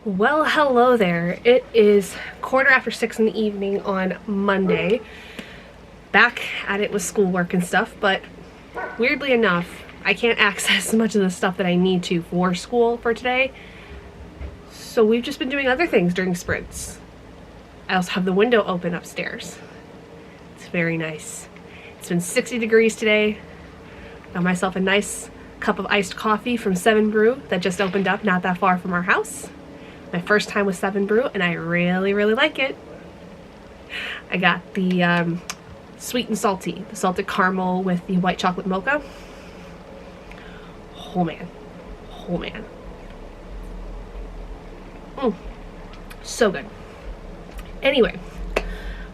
Well, hello there. It is 6:15 in the evening on Monday. Back at it with schoolwork and stuff, but weirdly enough, I can't access much of the stuff that I need to for school for today. So we've just been doing other things during sprints. I also have the window open upstairs. It's very nice. It's been 60 degrees today. Got myself a nice cup of iced coffee from 7 Brew that just opened up not that far from our house. My first time with 7 Brew, and I really like it. I got the sweet and salty, the salted caramel with the white chocolate mocha. Oh man, oh man. So good. Anyway,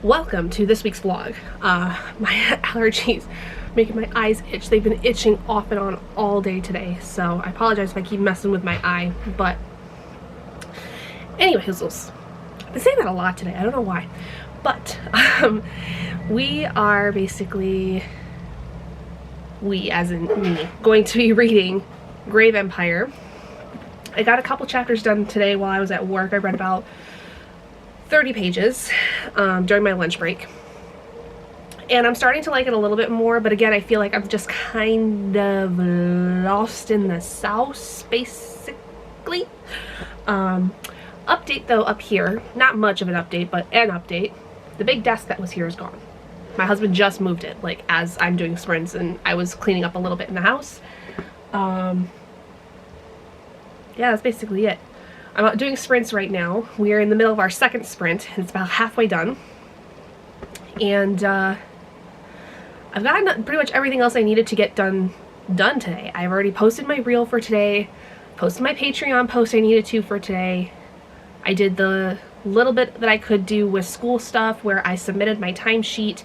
welcome to this week's vlog. My allergies making my eyes itch. They've been itching off and on all day today, so I apologize if I keep messing with my eye, but anyway, Hizzles. I've been saying that a lot today. I don't know why. But we are basically, we as in me, going to be reading Grave Empire. I got a couple chapters done today while I was at work. I read about 30 pages during my lunch break. And I'm starting to like it a little bit more, but again, I feel like I'm just kind of lost in the sauce, basically. Update though up here, not much of an update, but an update. The big desk that was here is gone. My husband just moved it, like as I'm doing sprints, and I was cleaning up a little bit in the house. Yeah, that's basically it. I'm out doing sprints right now. We are in the middle of our second sprint, and it's about halfway done. And I've gotten pretty much everything else I needed to get done today. I've already posted my reel for today, posted my Patreon post I needed to for today. I did the little bit that I could do with school stuff where I submitted my timesheet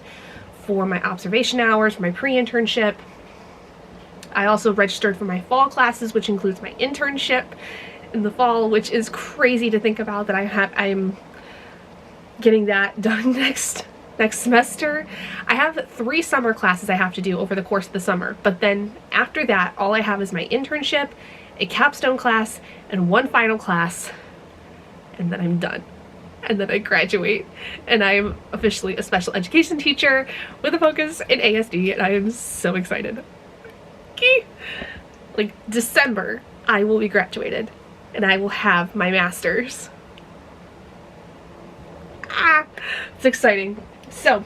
for my observation hours for my pre-internship. I also registered for my fall classes, which includes my internship in the fall, which is crazy to think about that I'm getting that done next semester. I have 3 summer classes I have to do over the course of the summer, but then after that, all I have is my internship, a capstone class, and 1 final class, and then I'm done. And then I graduate, and I'm officially a special education teacher with a focus in ASD, and I am so excited. Like December, I will be graduated, and I will have my master's. It's exciting. So,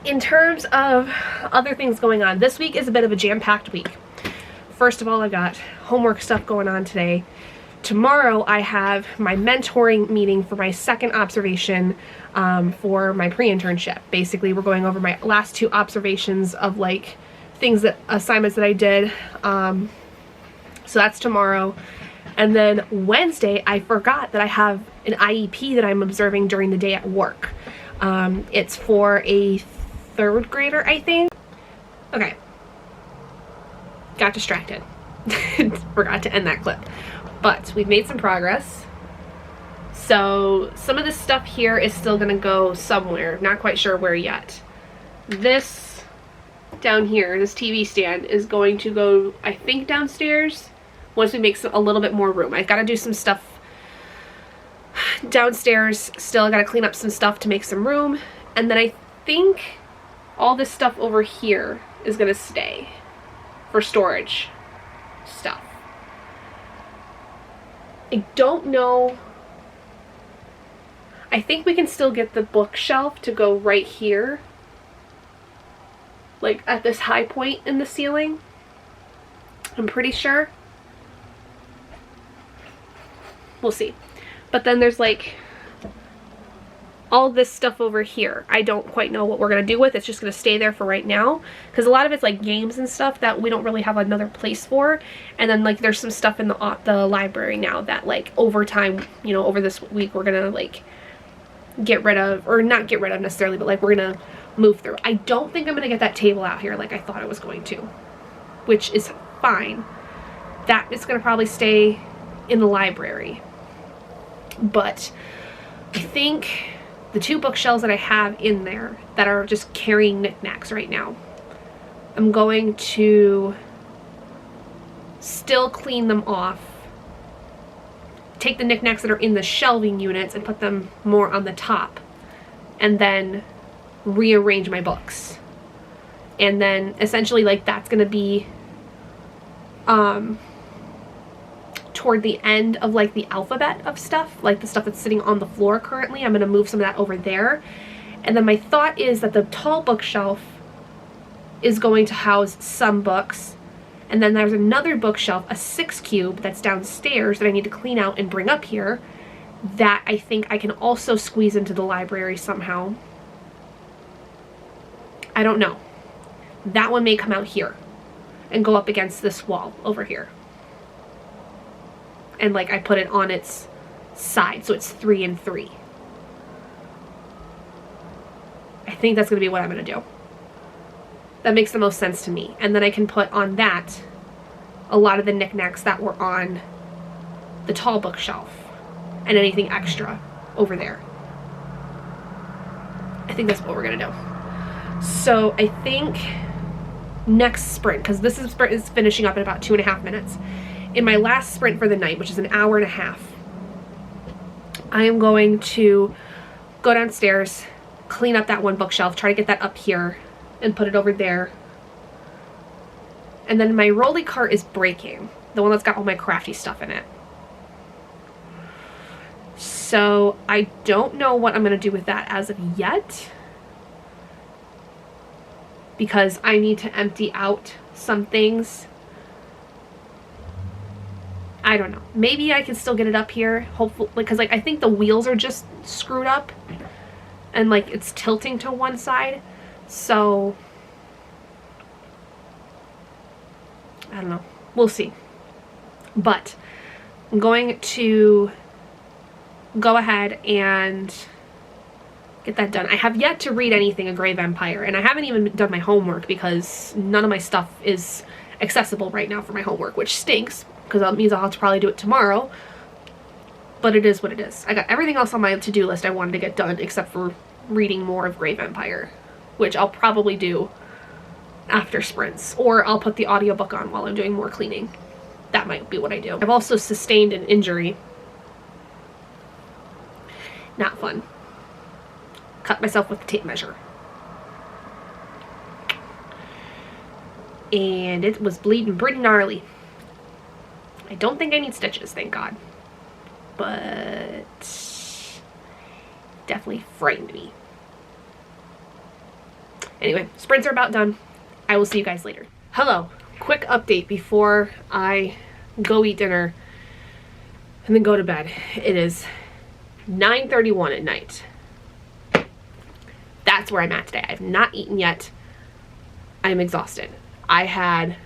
in terms of other things going on, this week is a bit of a jam-packed week. First of all, I got homework stuff going on today. Tomorrow I have my mentoring meeting for my second observation for my pre-internship. Basically, we're going over my last 2 observations of like assignments that I did. So that's tomorrow. And then Wednesday, I forgot that I have an IEP that I'm observing during the day at work. It's for a 3rd grader, I think. Okay. Got distracted. Forgot to end that clip. But we've made some progress. So some of this stuff here is still gonna go somewhere. Not quite sure where yet. This down here, this TV stand, is going to go, I think, downstairs once we make a little bit more room. I've got to do some stuff downstairs still. I got to clean up some stuff to make some room. And then I think all this stuff over here is going to stay for storage stuff. I don't know. I think we can still get the bookshelf to go right here, like at this high point in the ceiling. I'm pretty sure. We'll see. But then there's like all this stuff over here. I don't quite know what we're going to do with. It's just going to stay there for right now, because a lot of it's like games and stuff that we don't really have another place for. And then like there's some stuff in the library now that like over time, you know, over this week we're going to like get rid of, or not get rid of necessarily, but like we're going to move through. I don't think I'm going to get that table out here like I thought I was going to, which is fine. That is going to probably stay in the library. But I think the 2 bookshelves that I have in there that are just carrying knickknacks right now, I'm going to still clean them off take the knickknacks that are in the shelving units and put them more on the top, and then rearrange my books. And then essentially, like, that's gonna be toward the end of like the alphabet of stuff, like the stuff that's sitting on the floor currently. I'm gonna move some of that over there. And then my thought is that the tall bookshelf is going to house some books, and then there's another bookshelf, a 6 cube, that's downstairs that I need to clean out and bring up here, that I think I can also squeeze into the library somehow. I don't know. That one may come out here and go up against this wall over here. And like I put it on its side, so it's 3 and 3. I think that's going to be what I'm going to do. That makes the most sense to me. And then I can put on that a lot of the knickknacks that were on the tall bookshelf and anything extra over there. I think that's what we're going to do. So I think next sprint, because this sprint is finishing up in about 2.5 minutes. In my last sprint for the night, which is an hour and a half, I am going to go downstairs, clean up that one bookshelf, try to get that up here and put it over there. And then my rolly cart is breaking, the one that's got all my crafty stuff in it. So I don't know what I'm going to do with that as of yet, because I need to empty out some things. I don't know. Maybe I can still get it up here, hopefully, because like I think the wheels are just screwed up and like it's tilting to one side. So I don't know. We'll see. But I'm going to go ahead and get that done. I have yet to read anything of Grave Empire, and I haven't even done my homework because none of my stuff is accessible right now for my homework, which stinks, because that means I'll have to probably do it tomorrow. But it is what it is. I got everything else on my to-do list I wanted to get done except for reading more of Grave Empire, which I'll probably do after sprints, or I'll put the audiobook on while I'm doing more cleaning. That might be what I do. I've also sustained an injury. Not fun. Cut myself with the tape measure. And it was bleeding pretty gnarly. I don't think I need stitches, thank God. But definitely frightened me. Anyway, sprints are about done. I will see you guys later. Hello, quick update before I go eat dinner and then go to bed. It is 9:31 at night. That's where I'm at today. I have not eaten yet. I am exhausted. I had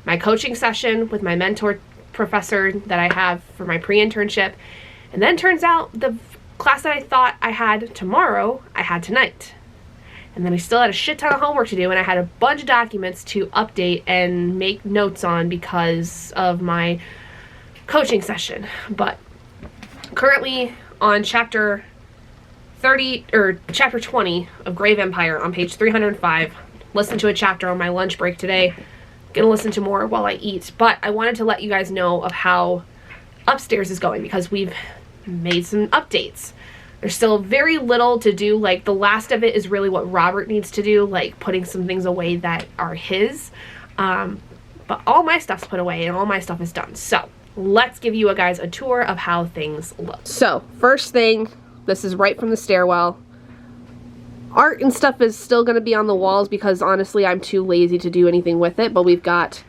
my coaching session with my mentor professor that I have for my pre-internship, and then turns out the class that I thought I had tomorrow, I had tonight. And then I still had a shit ton of homework to do, and I had a bunch of documents to update and make notes on because of my coaching session. But currently on chapter 30 or chapter 20 of Grave Empire on page 305. Listen to a chapter on my lunch break today. Gonna listen to more while I eat, but I wanted to let you guys know of how upstairs is going because we've made some updates. There's still very little to do. Like the last of it is really what Robert needs to do, like putting some things away that are his. But all my stuff's put away and all my stuff is done. So let's give you guys a tour of how things look. So first thing, this is right from the stairwell. Art and stuff is still going to be on the walls because honestly I'm too lazy to do anything with it. But we've got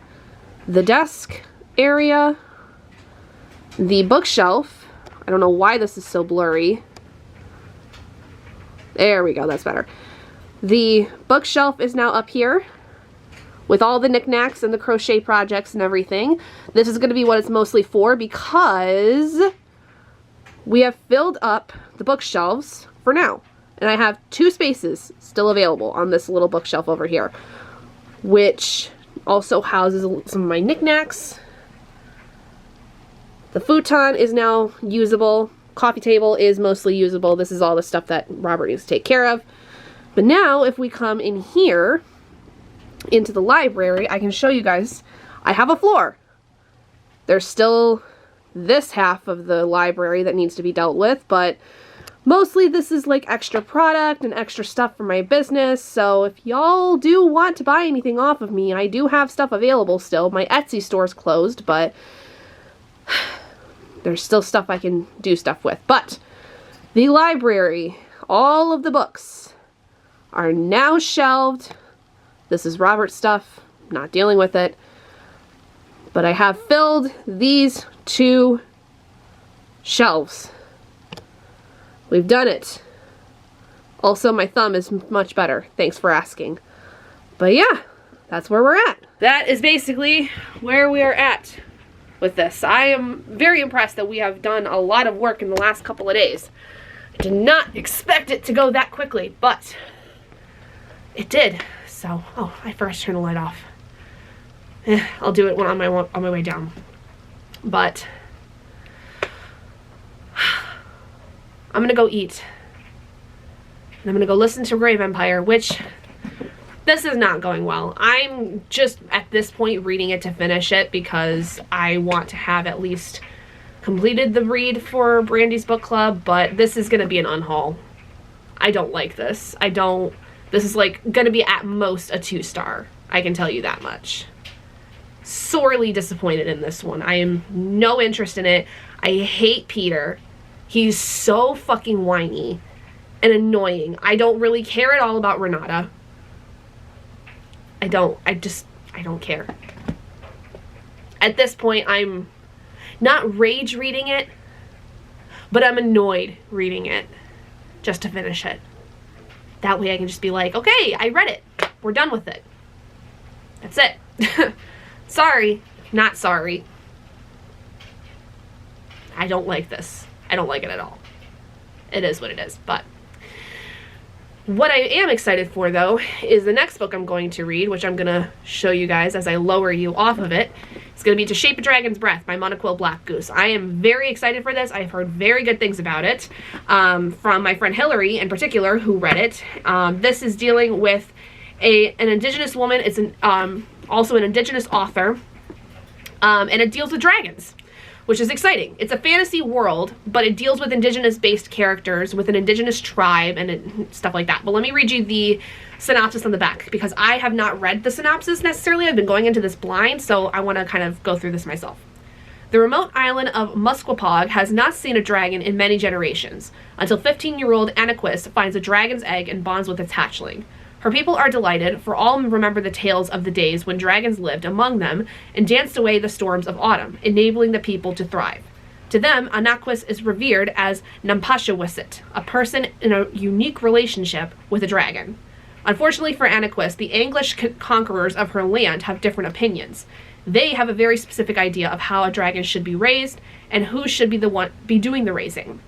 the desk area, the bookshelf. I don't know why this is so blurry. There we go, that's better. The bookshelf is now up here with all the knickknacks and the crochet projects and everything. This is going to be what it's mostly for because we have filled up the bookshelves for now. And I have 2 spaces still available on this little bookshelf over here, which also houses some of my knickknacks. The futon is now usable. Coffee table is mostly usable. This is all the stuff that Robert needs to take care of. But now if we come in here into the library, I can show you guys I have a floor. There's still this half of the library that needs to be dealt with, but mostly this is like extra product and extra stuff for my business. So if y'all do want to buy anything off of me, I do have stuff available still. My Etsy store's closed, but there's still stuff I can do stuff with. But the library, all of the books are now shelved. This is Robert's stuff, not dealing with it. But I have filled these 2 shelves. We've done it. Also, my thumb is much better. Thanks for asking. But yeah, that's where we're at. That is basically where we are at with this. I am very impressed that we have done a lot of work in the last couple of days. I did not expect it to go that quickly, but it did. So, oh, I forgot to turn the light off. I'll do it when on my way down. But I'm gonna go eat. And I'm gonna go listen to Grave Empire, which this is not going well. I'm just at this point reading it to finish it because I want to have at least completed the read for Brandy's book club, but this is gonna be an unhaul. I don't like this. This is like gonna be at most a 2-star. I can tell you that much. Sorely disappointed in this one. I am no interest in it. I hate Peter. He's so fucking whiny and annoying. I don't really care at all about Renata. I don't care. At this point, I'm not rage reading it, but I'm annoyed reading it just to finish it. That way I can just be like, okay, I read it. We're done with it. That's it. Sorry, not sorry. I don't like this. I don't like it at all. It is what it is, but what I am excited for, though, is the next book I'm going to read, which I'm going to show you guys as I lower you off of it. It's going to be To Shape a Dragon's Breath by Moniquill Blackgoose. I am very excited for this. I've heard very good things about it from my friend Hillary in particular, who read it. This is dealing with an Indigenous woman. It's also an Indigenous author, and it deals with dragons, which is exciting. It's a fantasy world, but it deals with Indigenous-based characters with an Indigenous tribe and stuff like that. But let me read you the synopsis on the back, because I have not read the synopsis necessarily. I've been going into this blind, so I want to kind of go through this myself. The remote island of Moniquill has not seen a dragon in many generations, until 15-year-old Aniquist finds a dragon's egg and bonds with its hatchling. Her people are delighted, for all remember the tales of the days when dragons lived among them and danced away the storms of autumn, enabling the people to thrive. To them, Anaquist is revered as Nampashawisit, a person in a unique relationship with a dragon. Unfortunately for Anaquist, the English conquerors of her land have different opinions. They have a very specific idea of how a dragon should be raised and who should be doing the raising.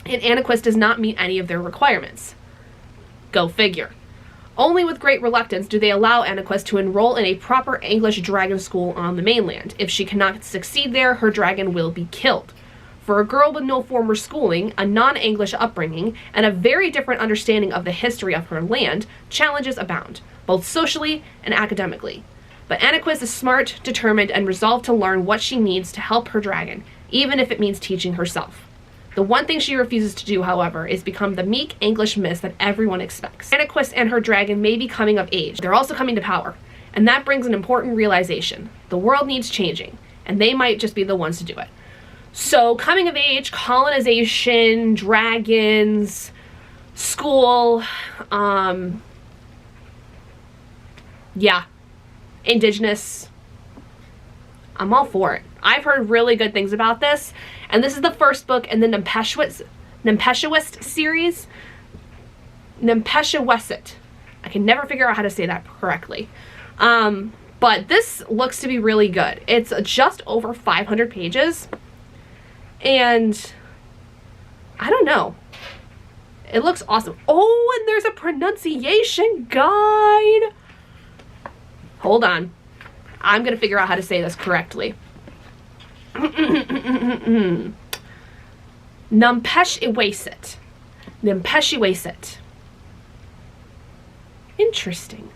And Anaquist does not meet any of their requirements. Go figure. Only with great reluctance do they allow Aniquist to enroll in a proper English dragon school on the mainland. If she cannot succeed there, her dragon will be killed. For a girl with no former schooling, a non-English upbringing, and a very different understanding of the history of her land, challenges abound, both socially and academically. But Aniquist is smart, determined, and resolved to learn what she needs to help her dragon, even if it means teaching herself. The one thing she refuses to do, however, is become the meek English miss that everyone expects. Aniquist and her dragon may be coming of age. They're also coming to power. And that brings an important realization. The world needs changing, and they might just be the ones to do it. So, coming of age, colonization, dragons, school, yeah, Indigenous. I'm all for it. I've heard really good things about this, and this is the first book in the Nampeshawisit series. Nampeshawisit. I can never figure out how to say that correctly. But this looks to be really good. It's just over 500 pages, and I don't know. It looks awesome. Oh, and there's a pronunciation guide. Hold on. I'm going to figure out how to say this correctly. Nampeshawisit. Nampeshawisit. Interesting.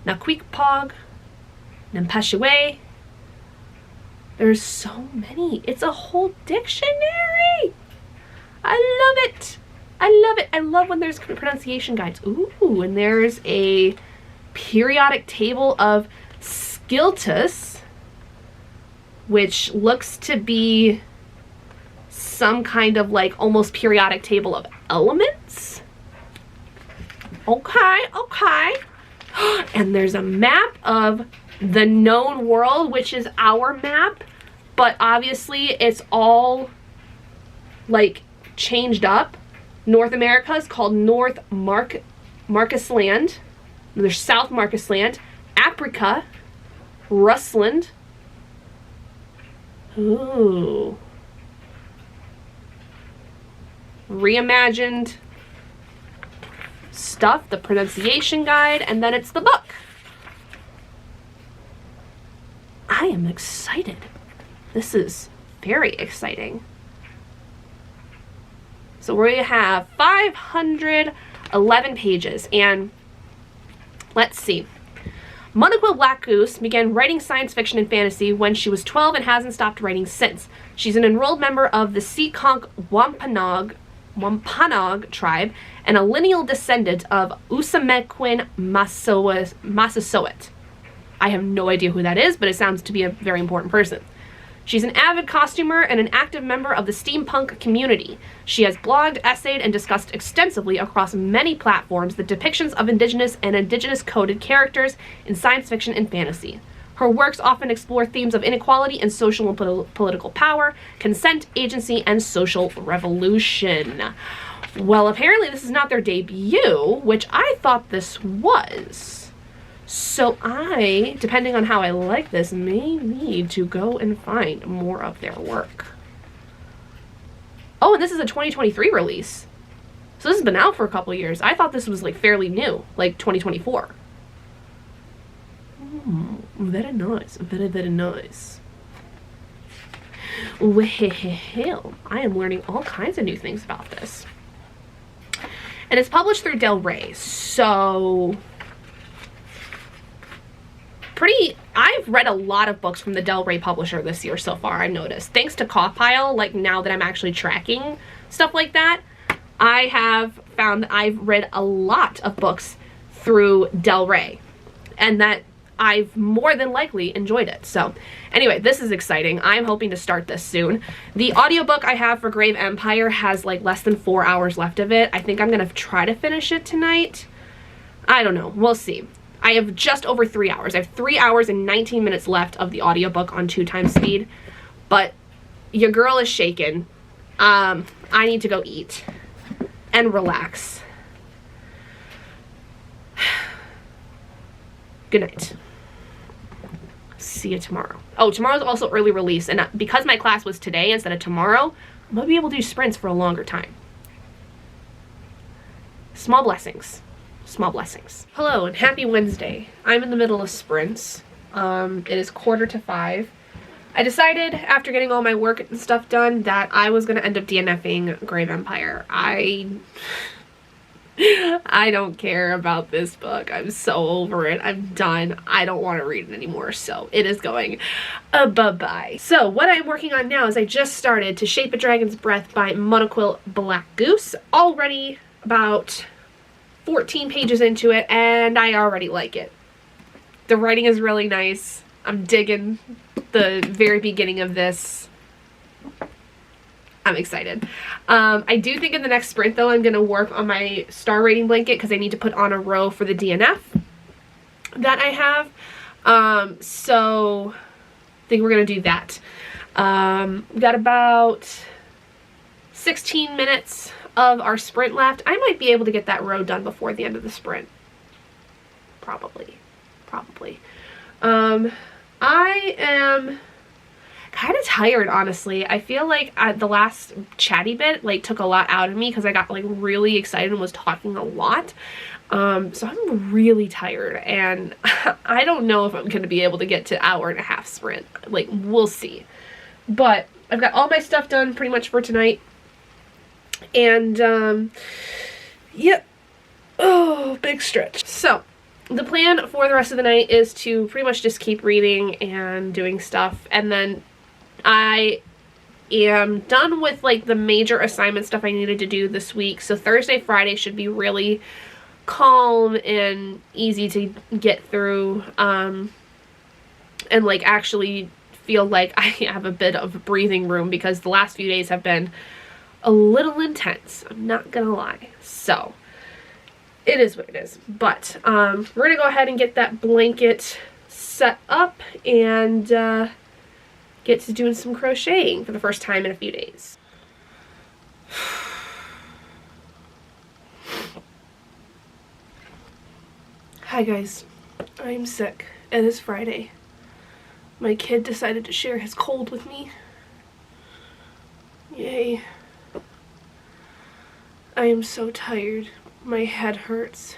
Naquikpog. Nampeshawe. There's so many. It's a whole dictionary. I love it. I love it. I love when there's pronunciation guides. Ooh, and there's a periodic table of Skiltus, which looks to be some kind of like almost periodic table of elements. Okay, okay. And there's a map of the known world, which is our map, but obviously it's all like changed up. North America is called Marcus Land. There's South Marcus Land, Africa, Russland. Ooh. Reimagined stuff, the pronunciation guide, and then it's the book. I am excited. This is very exciting. So we have 511 pages, and let's see. Moniquill Blackgoose began writing science fiction and fantasy when she was 12 and hasn't stopped writing since. She's an enrolled member of the Seekonk Wampanoag tribe and a lineal descendant of Usamequin Massasoit. I have no idea who that is, but it sounds to be a very important person. She's an avid costumer and an active member of the steampunk community. She has blogged, essayed, and discussed extensively across many platforms the depictions of indigenous and indigenous-coded characters in science fiction and fantasy. Her works often explore themes of inequality and social and political power, consent, agency, and social revolution. Well, apparently this is not their debut, which I thought this was. So I, depending on how I like this, may need to go and find more of their work. Oh, and this is a 2023 release. So this has been out for a couple years. I thought this was like fairly new, like 2024. Very nice. Very, very nice. Well, I am learning all kinds of new things about this. And it's published through Del Rey, so I've read a lot of books from the Del Rey publisher this year so far, I've noticed. Thanks to Cough-Pile, like now that I'm actually tracking stuff like that, I have found that I've read a lot of books through Del Rey, and that I've more than likely enjoyed it. So anyway, this is exciting. I'm hoping to start this soon. The audiobook I have for Grave Empire has like less than 4 hours left of it. I think I'm gonna try to finish it tonight. I don't know, we'll see. I have just over 3 hours. I have 3 hours and 19 minutes left of the audiobook on 2x speed, but your girl is shaken. I need to go eat and relax. Good night. See you tomorrow. Oh, tomorrow's also early release, and because my class was today instead of tomorrow, I'm gonna be able to do sprints for a longer time. Small blessings. Small blessings. Hello and happy Wednesday. I'm in the middle of sprints. It is 4:45. I decided after getting all my work and stuff done that I was gonna end up DNFing Grave Empire. I don't care about this book. I'm so over it. I'm done. I don't want to read it anymore, so it is going bye-bye. So what I'm working on now is I just started To Shape a Dragon's Breath by Moniquill Blackgoose. Already about 14 pages into it, and I already like it. The writing is really nice. I'm digging the very beginning of this. I'm excited. I do think in the next sprint, though, I'm going to work on my star rating blanket because I need to put on a row for the DNF that I have. So I think we're going to do that. We've got about 16 minutes of our sprint left. I might be able to get that row done before the end of the sprint. Probably. I am kind of tired, honestly. I feel like the last chatty bit like took a lot out of me because I got like really excited and was talking a lot. So I'm really tired, and I don't know if I'm going to be able to get to hour-and-a-half sprint. Like, we'll see. But I've got all my stuff done pretty much for tonight. And, yep. Oh, big stretch. So, the plan for the rest of the night is to pretty much just keep reading and doing stuff, and then I am done with like the major assignment stuff I needed to do this week. So Thursday, Friday should be really calm and easy to get through, and like actually feel like I have a bit of breathing room, because the last few days have been a little intense, I'm not gonna lie. So it is what it is. But we're gonna go ahead and get that blanket set up and get to doing some crocheting for the first time in a few days. Hi guys, I'm sick. It is Friday. My kid decided to share his cold with me. Yay. I am so tired. My head hurts.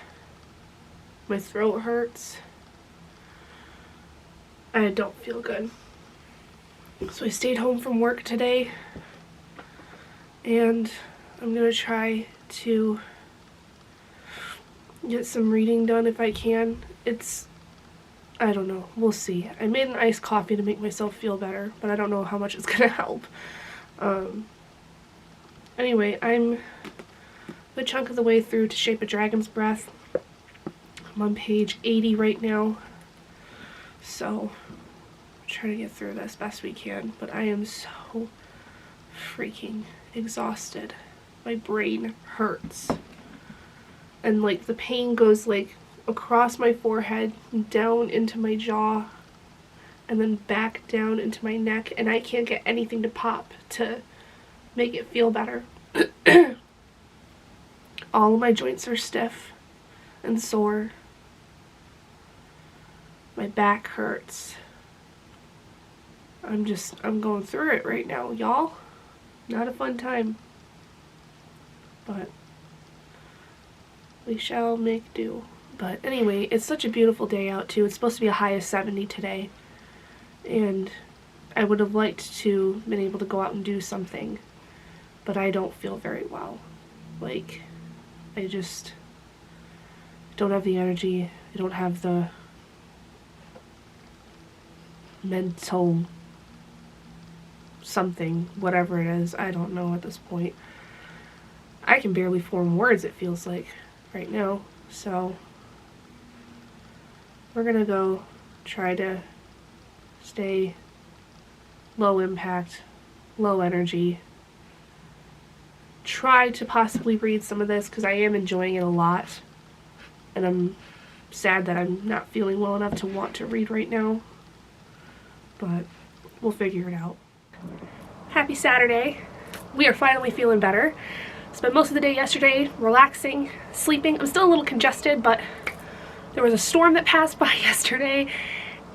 My throat hurts. I don't feel good. So I stayed home from work today, and I'm gonna try to get some reading done if I can. I don't know, we'll see. I made an iced coffee to make myself feel better, but I don't know how much it's gonna help. Anyway, I'm a chunk of the way through To Shape a Dragon's Breath. I'm on page 80 right now, so I'm trying to get through this best we can, but I am so freaking exhausted. My brain hurts. And like the pain goes like across my forehead, down into my jaw, and then back down into my neck, and I can't get anything to pop to make it feel better. All of my joints are stiff and sore. My back hurts. I'm going through it right now, y'all. Not a fun time. But we shall make do. But anyway, it's such a beautiful day out too. It's supposed to be a high of 70 today. And I would have liked to been able to go out and do something. But I don't feel very well. Like, I just don't have the energy. I don't have the mental something, whatever it is. I don't know at this point. I can barely form words, it feels like, right now. So we're gonna go try to stay low impact, low energy. Try to possibly read some of this because I am enjoying it a lot, and I'm sad that I'm not feeling well enough to want to read right now, but we'll figure it out. Happy Saturday. We are finally feeling better. Spent most of the day yesterday relaxing, sleeping. I'm still a little congested, but there was a storm that passed by yesterday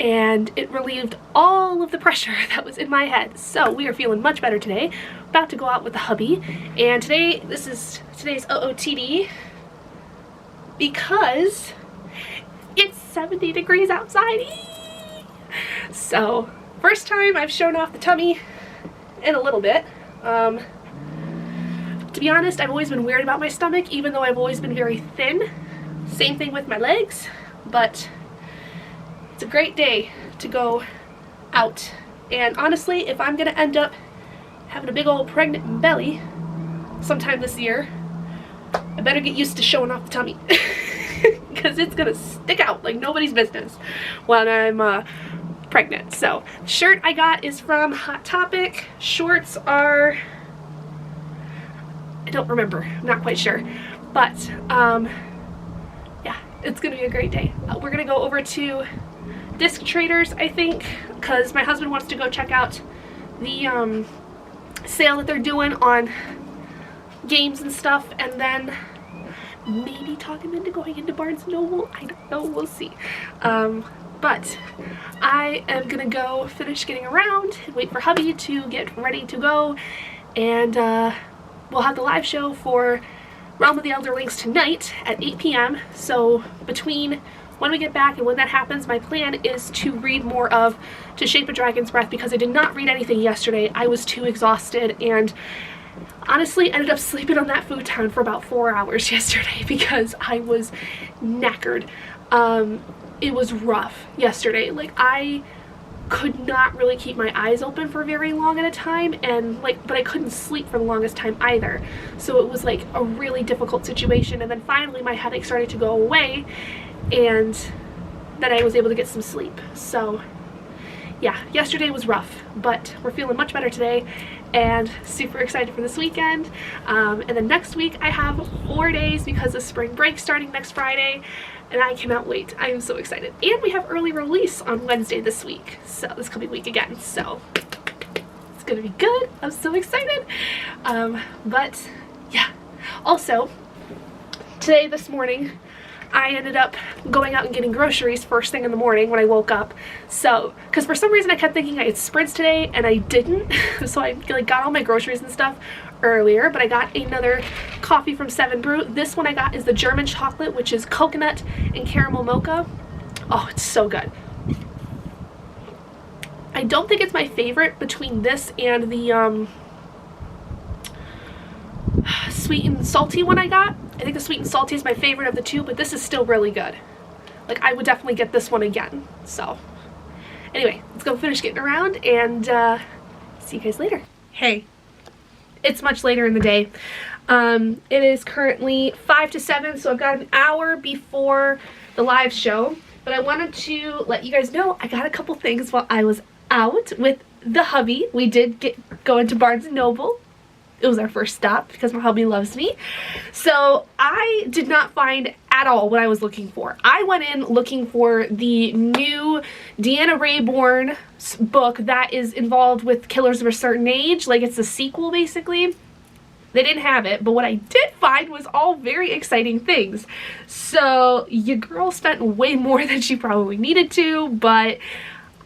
and it relieved all of the pressure that was in my head. So we are feeling much better today. About to go out with the hubby, and today, today's OOTD because it's 70 degrees outside. So first time I've shown off the tummy in a little bit. To be honest, I've always been weird about my stomach, even though I've always been very thin. Same thing with my legs, but it's a great day to go out. And honestly, if I'm gonna end up having a big old pregnant belly sometime this year, I better get used to showing off the tummy because it's gonna stick out like nobody's business when I'm pregnant. So the shirt I got is from Hot Topic. Shorts are, I don't remember, I'm not quite sure, but yeah, it's gonna be a great day. We're gonna go over to Disc Traders, I think, because my husband wants to go check out the sale that they're doing on games and stuff, and then maybe talk him into going into Barnes & Noble. I don't know, we'll see. But I am gonna go finish getting around and wait for hubby to get ready to go, and we'll have the live show for Realm of the Elderlings tonight at 8 p.m. So between when we get back and when that happens, my plan is to read more of To Shape a Dragon's Breath, because I did not read anything yesterday. I was too exhausted, and honestly ended up sleeping on that futon for about 4 hours yesterday because I was knackered. It was rough yesterday. Like, I could not really keep my eyes open for very long at a time, and but I couldn't sleep for the longest time either. So it was like a really difficult situation, and then finally my headache started to go away, and then I was able to get some sleep. So yeah, yesterday was rough, but we're feeling much better today and super excited for this weekend. And then next week I have 4 days because of spring break starting next Friday, and I cannot wait. I am so excited. And we have early release on Wednesday this week, so this coming week again, so it's gonna be good. I'm so excited. But yeah, also today, this morning, I ended up going out and getting groceries first thing in the morning when I woke up. So, because for some reason I kept thinking I had sprints today and I didn't. So I like got all my groceries and stuff earlier, but I got another coffee from 7 Brew. This one I got is the German chocolate, which is coconut and caramel mocha. Oh, it's so good. I don't think it's my favorite between this and the sweet and salty one I got. I think the sweet and salty is my favorite of the two, but this is still really good. Like, I would definitely get this one again. So anyway, let's go finish getting around and see you guys later. Hey, it's much later in the day. It is currently 5 to 7, so I've got an hour before the live show, but I wanted to let you guys know I got a couple things while I was out with the hubby. We did go into Barnes & Noble. It was our first stop because my hubby loves me. So I did not find at all what I was looking for. I went in looking for the new Deanna Raybourn book that is involved with Killers of a Certain Age. Like, it's a sequel basically. They didn't have it, but what I did find was all very exciting things. So your girl spent way more than she probably needed to, but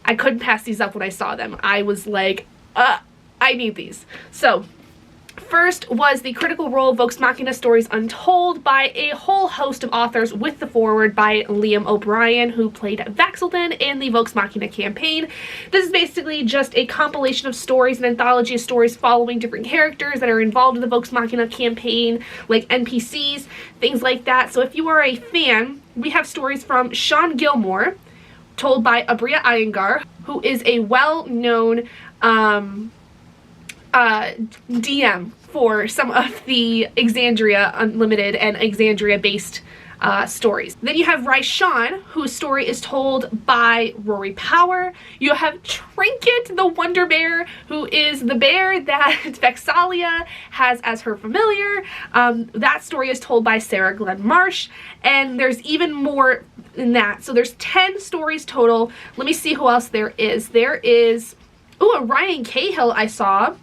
I couldn't pass these up when I saw them. I was like, I need these. So first was the Critical Role Vox Machina Stories Untold by a whole host of authors, with the foreword by Liam O'Brien, who played Vax'ildan in the Vox Machina campaign. This is basically just a compilation of stories, an anthology of stories following different characters that are involved in the Vox Machina campaign, like NPCs, things like that. So if you are a fan, we have stories from Sean Gilmore, told by Abria Iyengar, who is a well-known DM for some of the Exandria Unlimited and Exandria-based stories. Then you have Raishan, whose story is told by Rory Power. You have Trinket the Wonder Bear, who is the bear that Vexalia has as her familiar. That story is told by Sarah Glenn Marsh, and there's even more than that. So there's 10 stories total. Let me see who else there is. There is, ooh, a Ryan Cahill I saw.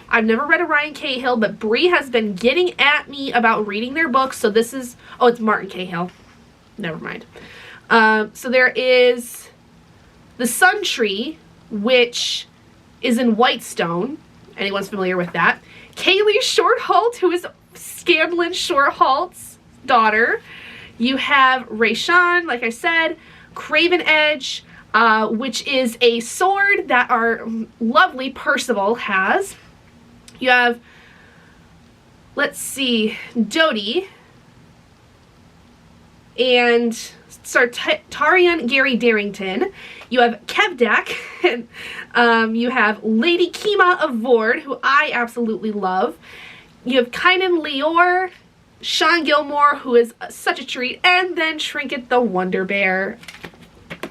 I've never read a Ryan Cahill, but Bree has been getting at me about reading their books. So this is, oh, it's Martin Cahill. Never mind. So there is The Sun Tree, which is in Whitestone. Anyone's familiar with that? Kaylee Shorthalt, who is Scanlon Shorthalt's daughter. You have Raishan, like I said, Craven Edge, which is a sword that our lovely Percival has. You have, let's see, Dodie and Tarian Gary Darrington. You have Kevdak, and you have Lady Kima of Vord, who I absolutely love. You have Kynan Leor, Sean Gilmore, who is such a treat, and then Trinket the Wonder Bear.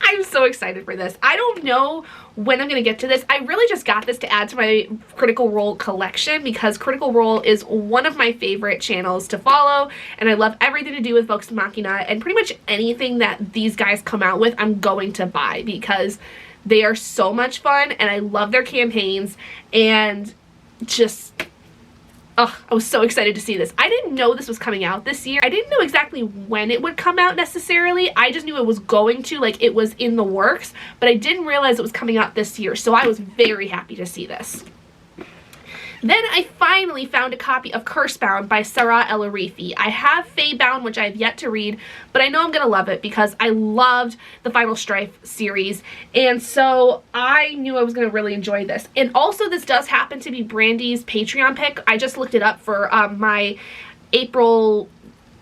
I'm so excited for this. I don't know when I'm going to get to this. I really just got this to add to my Critical Role collection because Critical Role is one of my favorite channels to follow, and I love everything to do with Vox Machina, and pretty much anything that these guys come out with I'm going to buy because they are so much fun and I love their campaigns, and just, oh, I was so excited to see this. I didn't know this was coming out this year. I didn't know exactly when it would come out necessarily. I just knew it was going to, like, it was in the works, but I didn't realize it was coming out this year, so I was very happy to see this. Then I finally found a copy of Cursebound by Sarah El Arifi. I have Feybound, which I have yet to read, but I know I'm going to love it because I loved the Final Strife series, and so I knew I was going to really enjoy this. And also, this does happen to be Brandy's Patreon pick. I just looked it up for my April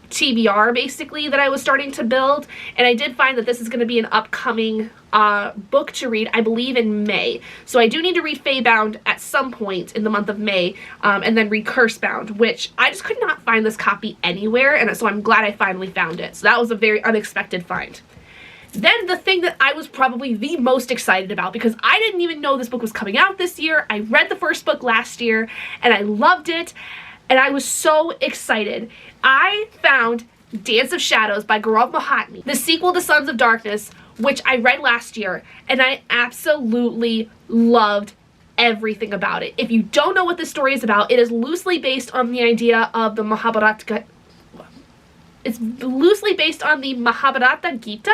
TBR basically that I was starting to build, and I did find that this is going to be an upcoming book to read, I believe in May. So I do need to read Feybound at some point in the month of May, and then read Cursebound, which I just could not find this copy anywhere, and so I'm glad I finally found it. So that was a very unexpected find. Then the thing that I was probably the most excited about, because I didn't even know this book was coming out this year. I read the first book last year and I loved it, and I was so excited. I found Dance of Shadows by Gaurav Mahatme, the sequel to Sons of Darkness, which I read last year, and I absolutely loved everything about it. If you don't know what this story is about, it is loosely based on the idea of the Mahabharata. It's loosely based on the Mahabharata Gita,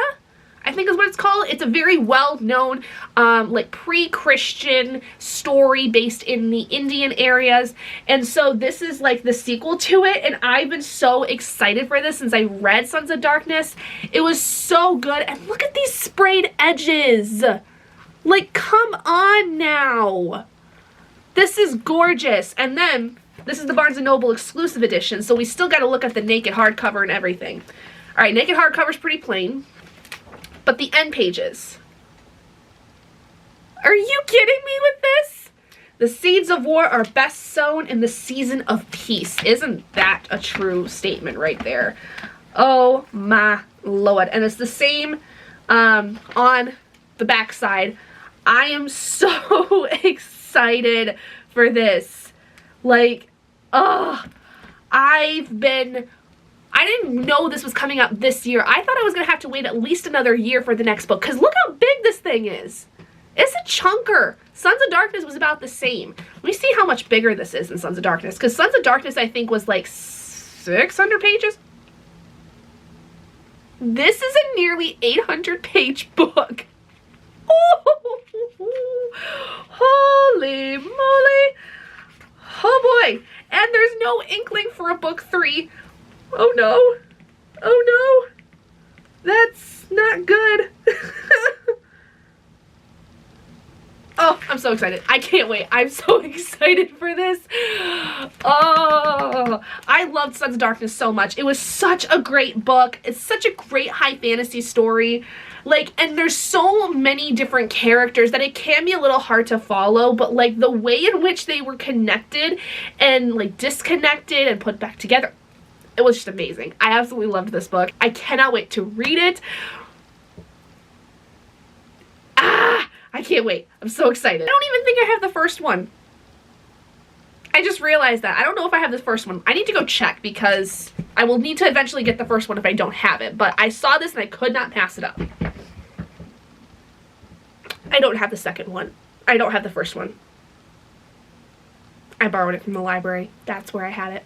I think is what it's called. It's a very well-known, like pre-Christian story based in the Indian areas. And so this is like the sequel to it. And I've been so excited for this since I read Sons of Darkness. It was so good. And look at these sprayed edges. Like, come on now. This is gorgeous. And then this is the Barnes & Noble exclusive edition. So we still got to look at the naked hardcover and everything. All right, naked hardcover is pretty plain. But the end pages. Are you kidding me with this? The seeds of war are best sown in the season of peace. Isn't that a true statement right there? Oh my Lord. And it's the same on the back side. I am so excited for this. Like, oh, I didn't know this was coming out this year. I thought I was going to have to wait at least another year for the next book, because look how big this thing is. It's a chunker. Sons of Darkness was about the same. Let me see how much bigger this is than Sons of Darkness, because Sons of Darkness I think was like 600 pages. This is a nearly 800-page book. Holy moly. Oh boy. And there's no inkling for a book 3. Oh no. Oh no. That's not good. Oh, I'm so excited. I can't wait. I'm so excited for this. Oh, I loved Sons of Darkness so much. It was such a great book. It's such a great high fantasy story. Like, and there's so many different characters that it can be a little hard to follow, but like the way in which they were connected and like disconnected and put back together, it was just amazing. I absolutely loved this book. I cannot wait to read it. I can't wait. I'm so excited. I don't even think I have the first one. I just realized that. I don't know if I have the first one. I need to go check, because I will need to eventually get the first one if I don't have it. But I saw this and I could not pass it up. I don't have the second one. I don't have the first one. I borrowed it from the library. That's where I had it.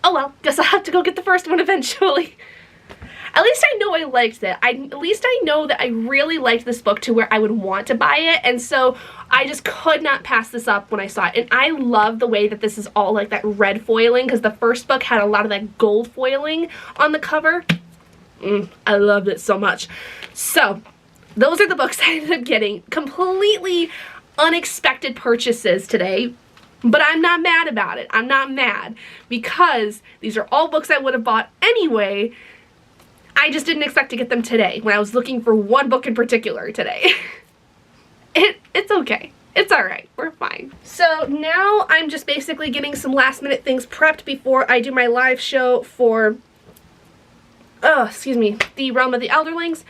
Oh well, guess I'll have to go get the first one eventually. At least I know I liked it. At least I know that I really liked this book to where I would want to buy it, and so I just could not pass this up when I saw it. And I love the way that this is all like that red foiling, because the first book had a lot of that gold foiling on the cover. I loved it so much. So those are the books I ended up getting. Completely unexpected purchases today. But I'm not mad about it. I'm not mad, because these are all books I would have bought anyway. I just didn't expect to get them today when I was looking for one book in particular today. It's okay. It's alright. We're fine. So now I'm just basically getting some last minute things prepped before I do my live show for, the Realm of the Elderlings.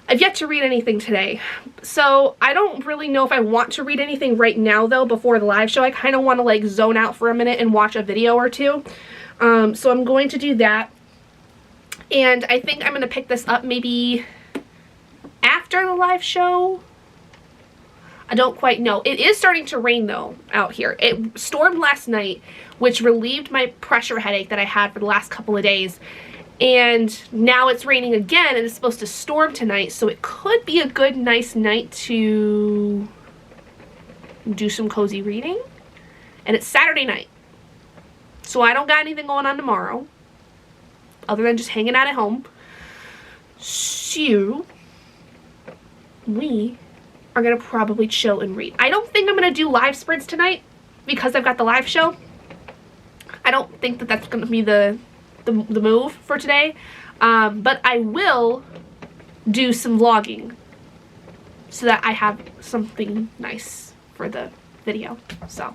I've yet to read anything today, so I don't really know if I want to read anything right now though before the live show. I kind of want to like zone out for a minute and watch a video or two. So I'm going to do that, and I think I'm going to pick this up maybe after the live show. I don't quite know. It is starting to rain though out here. It stormed last night, which relieved my pressure headache that I had for the last couple of days. And now it's raining again, and it's supposed to storm tonight, so it could be a good, nice night to do some cozy reading. And it's Saturday night, so I don't got anything going on tomorrow, other than just hanging out at home. So, we are going to probably chill and read. I don't think I'm going to do live sprints tonight, because I've got the live show. I don't think that that's going to be the move for today, but I will do some vlogging so that I have something nice for the video. So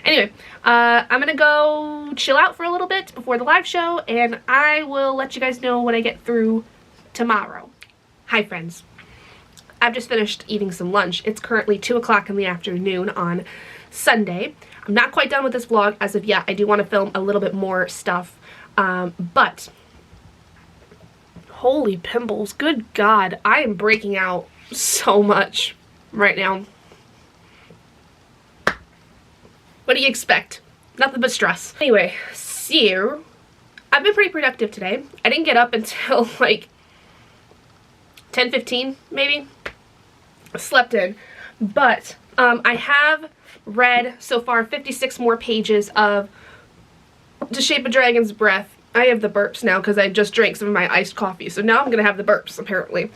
anyway, I'm gonna go chill out for a little bit before the live show, and I will let you guys know when I get through tomorrow. Hi friends, I've just finished eating some lunch. It's currently 2 o'clock in the afternoon on Sunday. I'm not quite done with this vlog as of yet. I do want to film a little bit more stuff, but holy pimples, good God, I am breaking out so much right now. What do you expect? Nothing but stress. Anyway, so I've been pretty productive today. I didn't get up until like 10:15 maybe. I slept in, but I have read so far 56 more pages of To Shape a Dragon's Breath. I have the burps now because I just drank some of my iced coffee, so now I'm gonna have the burps apparently.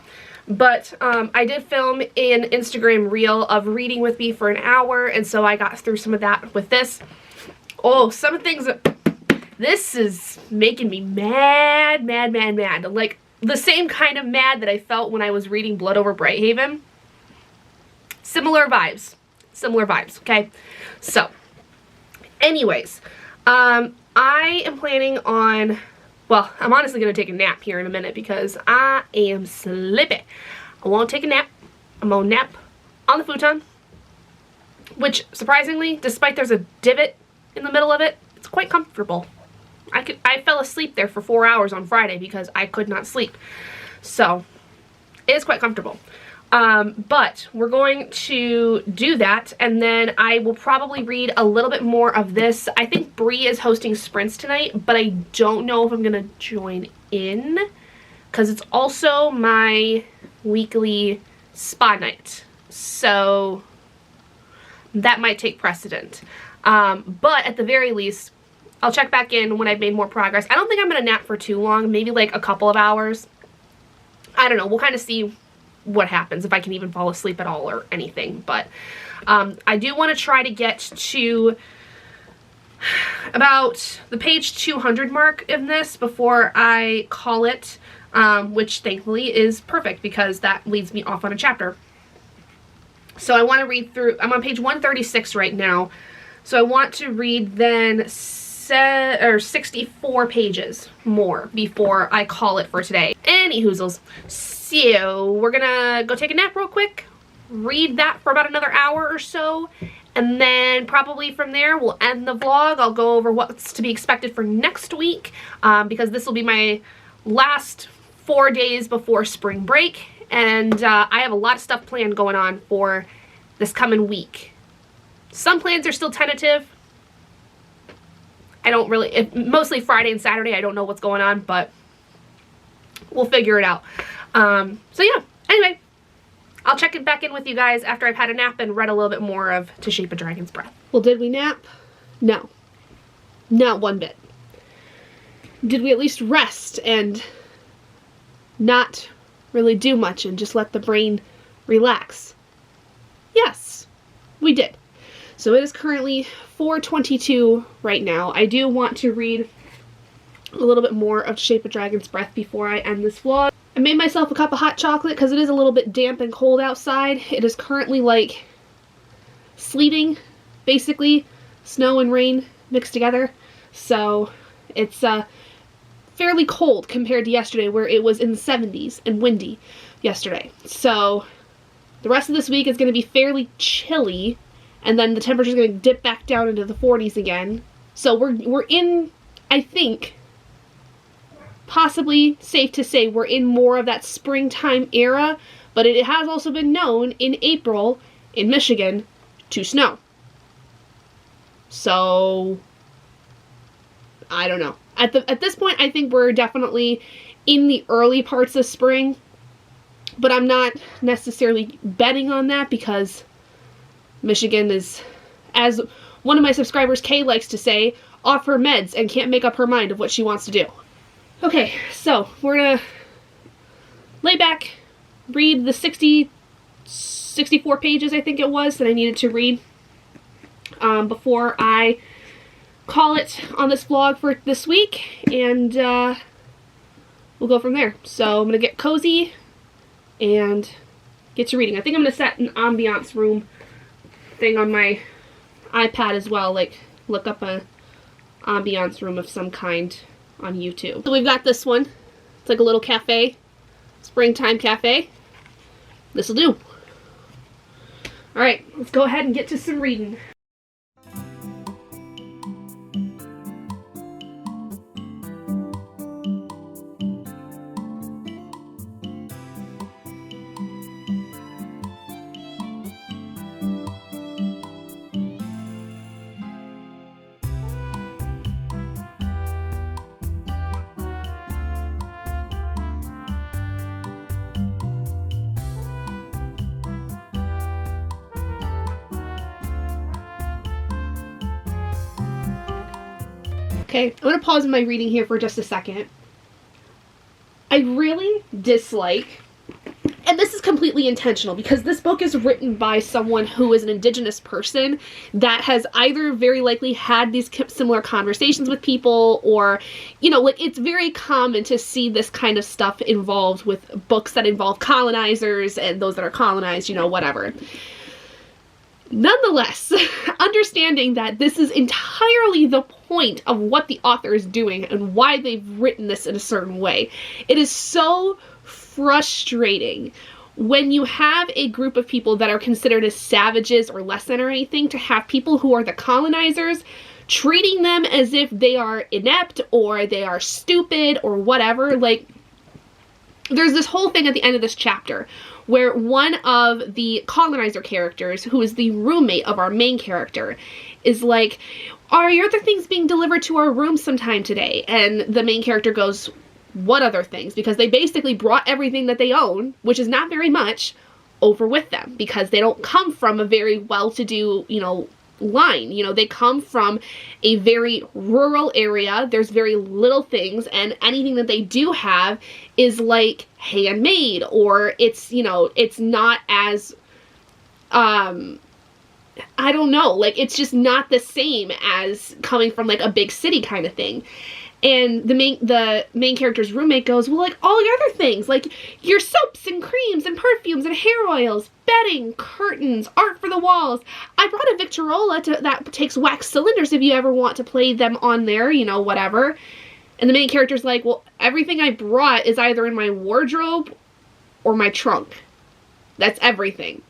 But I did film an Instagram reel of reading with me for an hour, and so I got through some of that with this. Oh, some of the things that, this is making me mad, mad, mad, mad. Like the same kind of mad that I felt when I was reading Blood Over Brighthaven. Similar vibes, okay? So, anyways, I am planning on, well, I'm honestly going to take a nap here in a minute because I am sleepy. I won't take a nap. I'm going to nap on the futon, which surprisingly, despite there's a divot in the middle of it, it's quite comfortable. I fell asleep there for 4 hours on Friday because I could not sleep. So, it is quite comfortable. But we're going to do that, and then I will probably read a little bit more of this. I think Bree is hosting sprints tonight, but I don't know if I'm gonna join in because it's also my weekly spa night, so that might take precedent. But at the very least, I'll check back in when I've made more progress. I don't think I'm gonna nap for too long, maybe like a couple of hours. I don't know, we'll kind of see what happens, if I can even fall asleep at all or anything. But I do want to try to get to about the page 200 mark in this before I call it, which thankfully is perfect because that leads me off on a chapter. So I want to read through, I'm on page 136 right now, so I want to read then 64 pages more before I call it for today. Any hoozles. So we're gonna go take a nap real quick, read that for about another hour or so, and then probably from there we'll end the vlog. I'll go over what's to be expected for next week, because this will be my last 4 days before spring break, and I have a lot of stuff planned going on for this coming week. Some plans are still tentative. I don't really, mostly Friday and Saturday, I don't know what's going on, but we'll figure it out. So yeah, anyway, I'll check it back in with you guys after I've had a nap and read a little bit more of To Shape a Dragon's Breath. Well, did we nap? No. Not one bit. Did we at least rest and not really do much and just let the brain relax? Yes, we did. So it is currently 4:22 right now. I do want to read a little bit more of To Shape a Dragon's Breath before I end this vlog. I made myself a cup of hot chocolate because it is a little bit damp and cold outside. It is currently like sleeting, basically, snow and rain mixed together. So it's fairly cold compared to yesterday where it was in the 70s and windy yesterday. So the rest of this week is going to be fairly chilly, and then the temperature is going to dip back down into the 40s again. So we're in, I think, possibly safe to say we're in more of that springtime era, but it has also been known in April in Michigan to snow. So I don't know. At this point, I think we're definitely in the early parts of spring, but I'm not necessarily betting on that because Michigan is, as one of my subscribers, Kay, likes to say, off her meds and can't make up her mind of what she wants to do. Okay, so we're gonna lay back, read the 64 pages I think it was that I needed to read before I call it on this vlog for this week, and we'll go from there. So I'm gonna get cozy and get to reading. I think I'm gonna set an ambiance room thing on my iPad as well, like look up a ambiance room of some kind on YouTube. So we've got this one. It's like a little cafe, springtime cafe. This'll do. All right, let's go ahead and get to some reading. Okay, I'm going to pause my reading here for just a second. I really dislike, and this is completely intentional because this book is written by someone who is an Indigenous person that has either very likely had these similar conversations with people, or, you know, like, it's very common to see this kind of stuff involved with books that involve colonizers and those that are colonized, you know, whatever. Nonetheless, understanding that this is entirely the point of what the author is doing and why they've written this in a certain way, it is so frustrating when you have a group of people that are considered as savages or less than or anything, to have people who are the colonizers treating them as if they are inept or they are stupid or whatever. Like, there's this whole thing at the end of this chapter where one of the colonizer characters, who is the roommate of our main character, is like, are your other things being delivered to our room sometime today? And the main character goes, what other things? Because they basically brought everything that they own, which is not very much, over with them, because they don't come from a very well-to-do, you know, line. You know, they come from a very rural area. There's very little things, and anything that they do have is like handmade, or it's, you know, it's not as I don't know, like, it's just not the same as coming from like a big city kind of thing. And the main character's roommate goes, well, like, all your other things, like your soaps and creams and perfumes and hair oils, bedding, curtains, art for the walls. I brought a Victrola that takes wax cylinders if you ever want to play them on there, you know, whatever. And the main character's like, well, everything I brought is either in my wardrobe or my trunk. That's everything.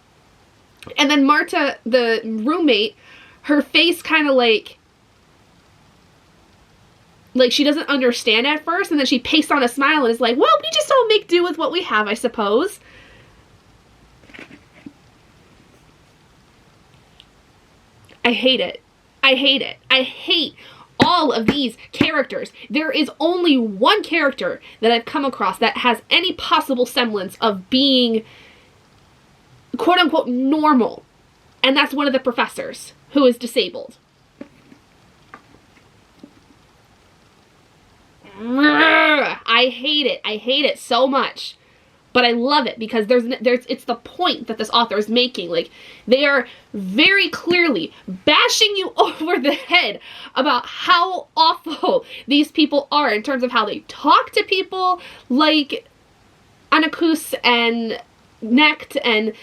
And then Marta, the roommate, her face kind of like she doesn't understand at first, and then she pastes on a smile and is like, well, we just all make do with what we have, I suppose. I hate it. I hate it. I hate all of these characters. There is only one character that I've come across that has any possible semblance of being quote-unquote normal, and that's one of the professors who is disabled. I hate it. I hate it so much. But I love it because it's the point that this author is making. Like, they are very clearly bashing you over the head about how awful these people are in terms of how they talk to people, like Anakus and Necht, and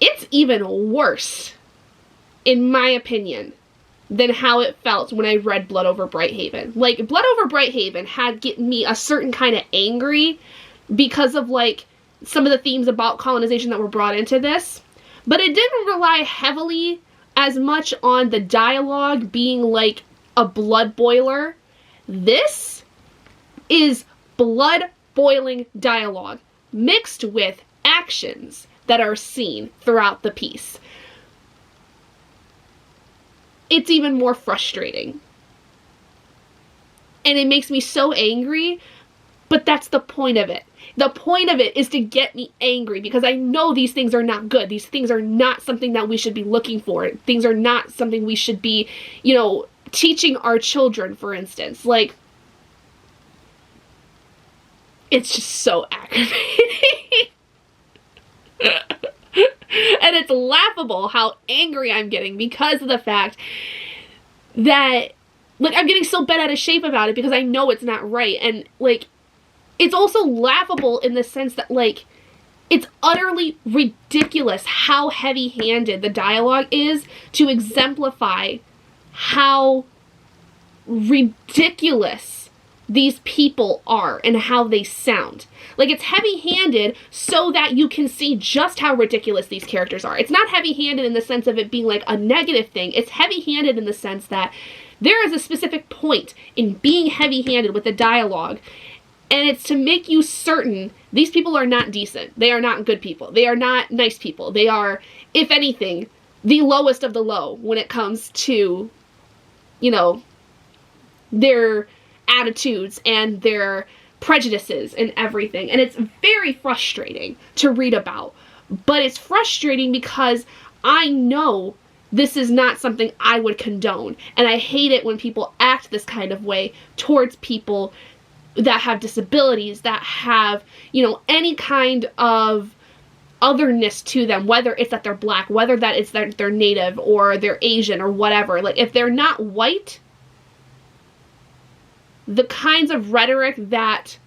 it's even worse, in my opinion, than how it felt when I read Blood Over Brighthaven. Like, Blood Over Brighthaven had gotten me a certain kind of angry because of, like, some of the themes about colonization that were brought into this. But it didn't rely heavily as much on the dialogue being, like, a blood boiler. This is blood-boiling dialogue mixed with actions that are seen throughout the piece. It's even more frustrating. And it makes me so angry, but that's the point of it. The point of it is to get me angry, because I know these things are not good. These things are not something that we should be looking for. Things are not something we should be, you know, teaching our children, for instance. Like, it's just so aggravating. And it's laughable how angry I'm getting because of the fact that, like, I'm getting so bent out of shape about it because I know it's not right. And, like, it's also laughable in the sense that, like, it's utterly ridiculous how heavy-handed the dialogue is to exemplify how ridiculous these people are and how they sound. Like, it's heavy-handed so that you can see just how ridiculous these characters are. It's not heavy-handed in the sense of it being, like, a negative thing. It's heavy-handed in the sense that there is a specific point in being heavy-handed with the dialogue, and it's to make you certain these people are not decent. They are not good people. They are not nice people. They are, if anything, the lowest of the low when it comes to, you know, their attitudes and their prejudices and everything. And it's very frustrating to read about. But it's frustrating because I know this is not something I would condone. And I hate it when people act this kind of way towards people that have disabilities, that have, you know, any kind of otherness to them, whether it's that they're black, whether that it's that they're native or they're Asian or whatever. Like, if they're not white, the kinds of rhetoric that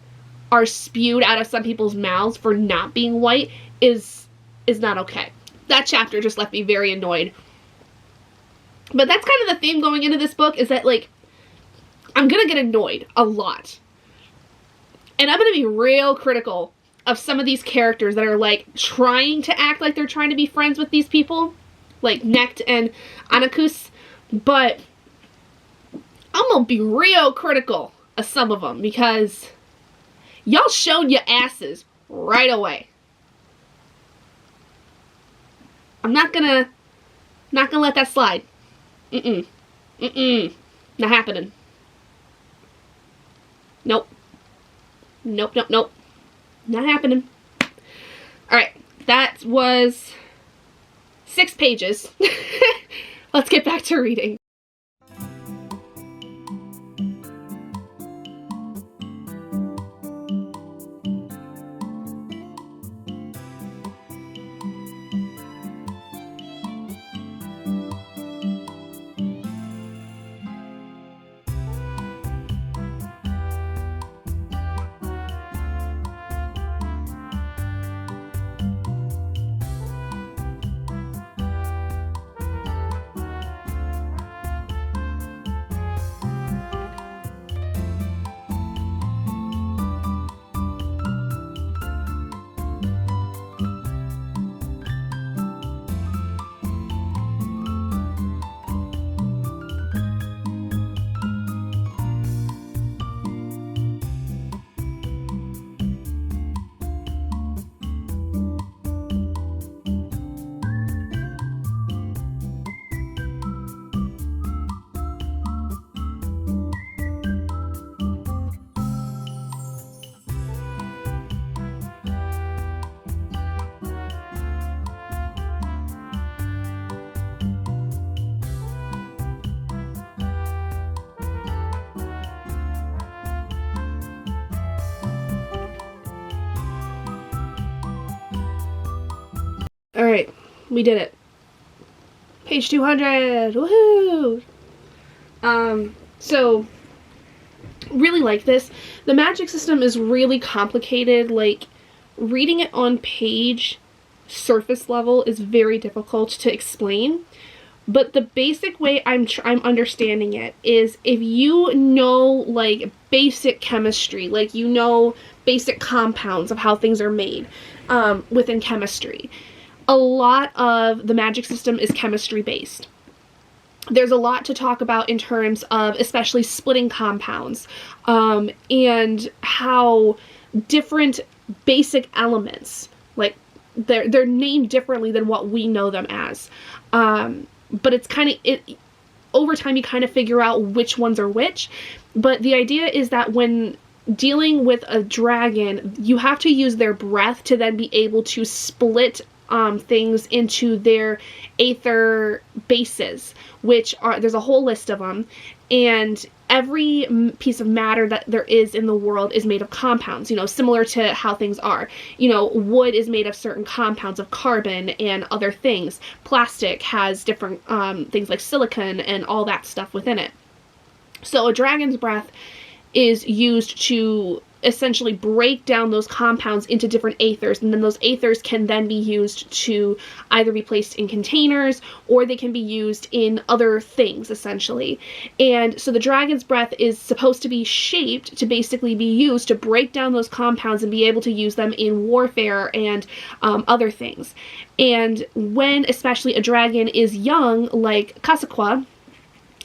are spewed out of some people's mouths for not being white is not okay. That chapter just left me very annoyed. But that's kind of the theme going into this book, is that, like, I'm gonna get annoyed a lot. And I'm gonna be real critical of some of these characters that are, like, trying to act like they're trying to be friends with these people, like Necht and Anakus, but I'm gonna be real critical of some of them because y'all showed your asses right away. I'm not gonna let that slide. Not happening. Nope. Nope. Not happening. Alright, that was 6 pages. Let's get back to reading. Alright, we did it. Page 200! Woohoo! So, really like this. The magic system is really complicated. Like, reading it on page, surface level, is very difficult to explain. But the basic way I'm understanding it is, if you know, like, basic chemistry, like, you know basic compounds of how things are made within chemistry, a lot of the magic system is chemistry based. There's a lot to talk about in terms of especially splitting compounds and how different basic elements, like, they're named differently than what we know them as. But it's kind of, over time you kind of figure out which ones are which. But the idea is that when dealing with a dragon, you have to use their breath to then be able to split things into their aether bases, which are, there's a whole list of them, and every piece of matter that there is in the world is made of compounds, you know, similar to how things are. You know, wood is made of certain compounds of carbon and other things. Plastic has different things like silicon and all that stuff within it. So a dragon's breath is used to essentially break down those compounds into different aethers, and then those aethers can then be used to either be placed in containers or they can be used in other things, essentially. And so the dragon's breath is supposed to be shaped to basically be used to break down those compounds and be able to use them in warfare and other things. And when especially a dragon is young, like Kasakwa,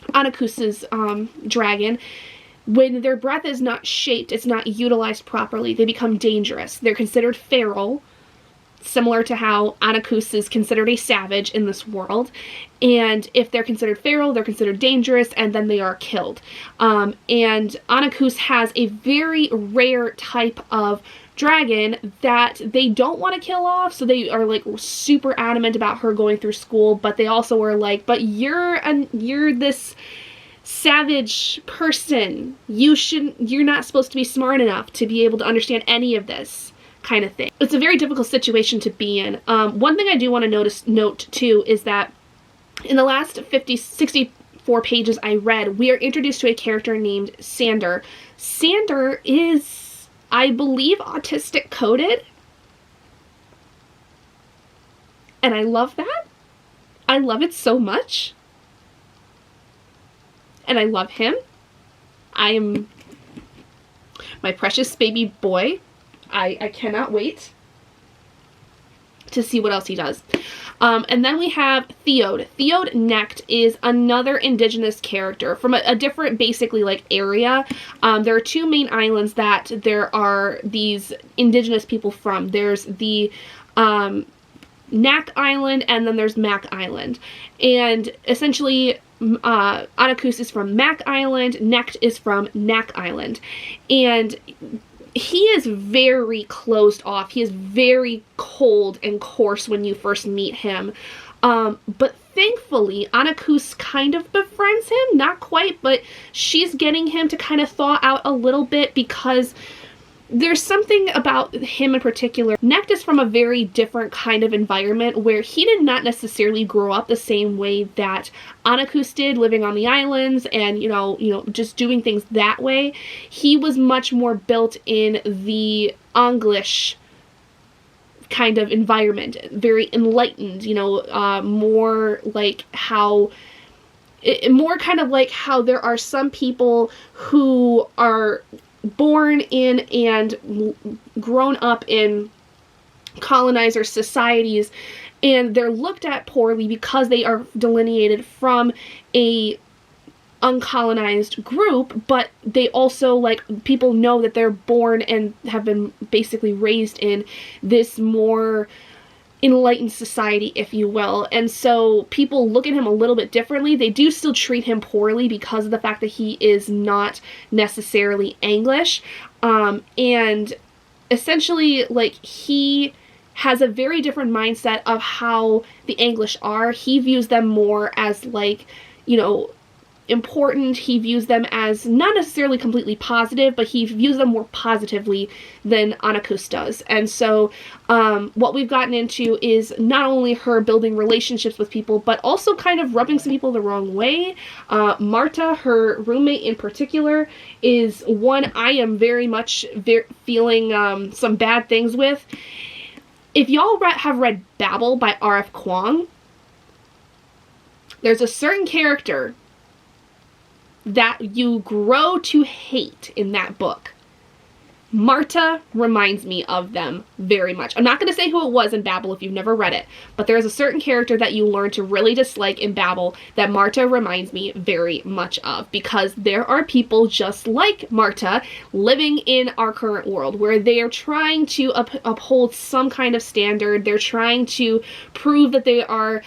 Anakus's dragon, when their breath is not shaped, it's not utilized properly, they become dangerous. They're considered feral, similar to how Anakus is considered a savage in this world. And if they're considered feral, they're considered dangerous, and then they are killed. And Anakus has a very rare type of dragon that they don't want to kill off, so they are like super adamant about her going through school, but they also are like, but you're this savage person, you're not supposed to be smart enough to be able to understand any of this kind of thing. It's a very difficult situation to be in. One thing I do want to note too is that in the last 64 pages I read, we are introduced to a character named Sander. Sander is, I believe, autistic coded, and I love that. I love it so much. And I love him. I am my precious baby boy. I cannot wait to see what else he does. And then we have Theod. Theod Necht is another indigenous character from a different, basically, like, area. There are two main islands that there are these indigenous people from. There's the Nak Island, and then there's Mac Island. And essentially, Anakus is from Mac Island, Necht is from Nak Island. And he is very closed off. He is very cold and coarse when you first meet him. But thankfully, Anakus kind of befriends him. Not quite, but she's getting him to kind of thaw out a little bit because there's something about him in particular. Necht is from a very different kind of environment where he did not necessarily grow up the same way that Anakus did, living on the islands and, you know, just doing things that way. He was much more built in the English kind of environment, very enlightened, more kind of like how there are some people who are born in and grown up in colonizer societies, and they're looked at poorly because they are delineated from a uncolonized group, but they also, like, people know that they're born and have been basically raised in this more enlightened society, if you will. And so people look at him a little bit differently. They do still treat him poorly because of the fact that he is not necessarily English. And essentially, like, he has a very different mindset of how the English are. He views them more as, like, important. He views them as not necessarily completely positive, but he views them more positively than Anakus does. And so what we've gotten into is not only her building relationships with people, but also kind of rubbing some people the wrong way. Marta, her roommate in particular, is one I am very much feeling some bad things with. If y'all have read Babel by R.F. Kuang, there's a certain character that you grow to hate in that book. Marta reminds me of them very much. I'm not going to say who it was in Babel if you've never read it, but there is a certain character that you learn to really dislike in Babel that Marta reminds me very much of, because there are people just like Marta living in our current world where they are trying to uphold some kind of standard. They're trying to prove that they are,